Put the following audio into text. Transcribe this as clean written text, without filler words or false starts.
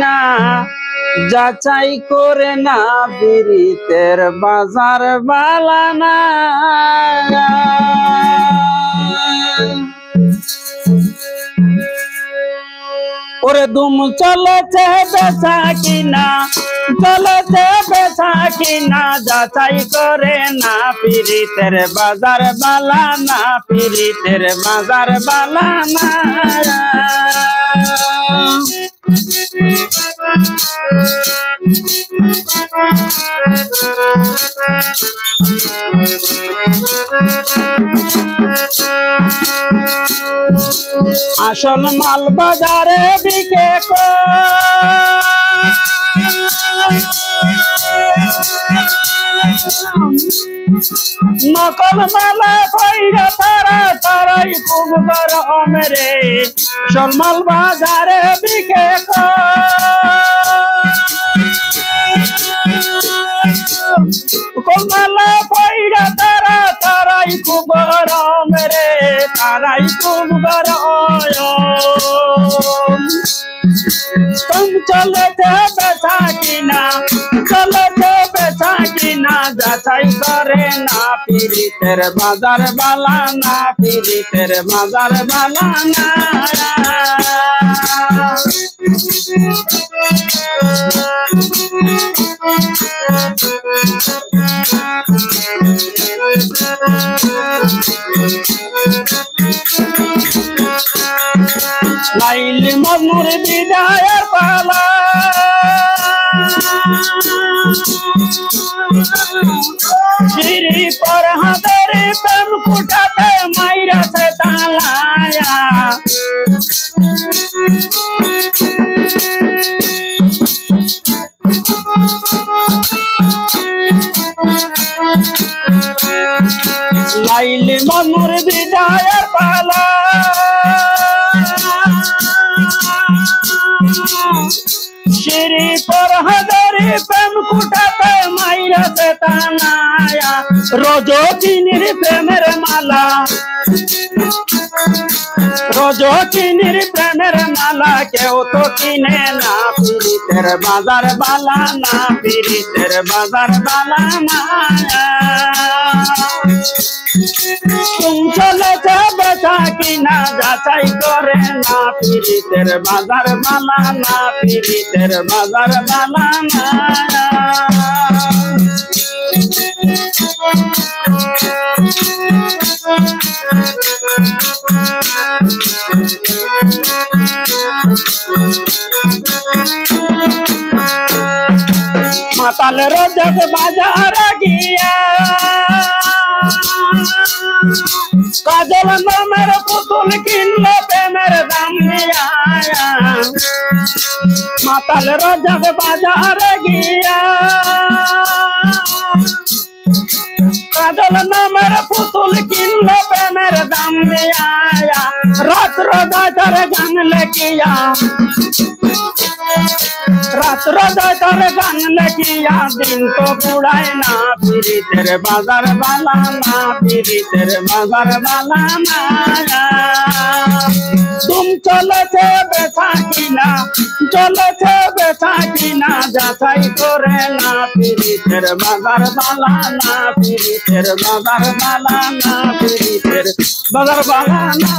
কিনা যাচাই করে না বিরিতের বাজার বালানা। ওরে দুম চলেছে বেচা কিনা, চলেছে বেচা কিনা যাচাই করে না পিরিতের বাজার বালানা, পিরিতের বাজার বালানা। আসল মাল বাজারে বিকে নকল মালা কইরা তারা তারাই খুব গরম রে। আসল মাল বাজারে বিকে মালা কইরা তারা তারাই খুব গরম রে, তারাই খুব গরম। তুম চলেছে বেচা কিনা, চলেছে বেচা কিনা যাচাই করে না পিরিতের বাজার বালানা, পিরিতের বাজার বালানা। লাইলি মজনুর বিদায়ের পালা, সিঁড়ি পর হাতের প্রেম কুটাতে মাইরাছে তালায়া। লাইলি মজনুর বিদায়ের পালা, সিঁড়ি পর হাজারি প্রেম কুটাতে মাইরাতে তানায়া। রজকিনীর প্রেমের মালা, রজকিনীর প্রেমের মালা কেউ তো কিনে না পিরিতের বাজার বালানা, পিরিতের বাজার বালানা। তুম চলেছে বেচা কিনা যাচাই করে না পিরিতের বাজার বালানা, পিরিতের বাজার বালানা। মাতাল রোজক বাজার গিয়া কাজল নামের পুতুল কিনলো প্রেমের দাম নিয়া। মাতাল রোজক বাজার গিয়া কাজল নামের পুতুল কিনলো প্রেমের দাম নিয়া। রাত্র দাতার গান লেখিয়া, রাত্র দাতার গান লেখিয়া দিন তো পুড়ায় না পিরিতের বাজার বালানা, পিরিতের বাজার বালানা। তুম চলেছে বেচা কিনা, চলেছে বেচা কিনা যাচাই করে না পিরিতের বাজার বালানা, পিরিতের বাজার বালানা, পিরিতের বাজার বালানা।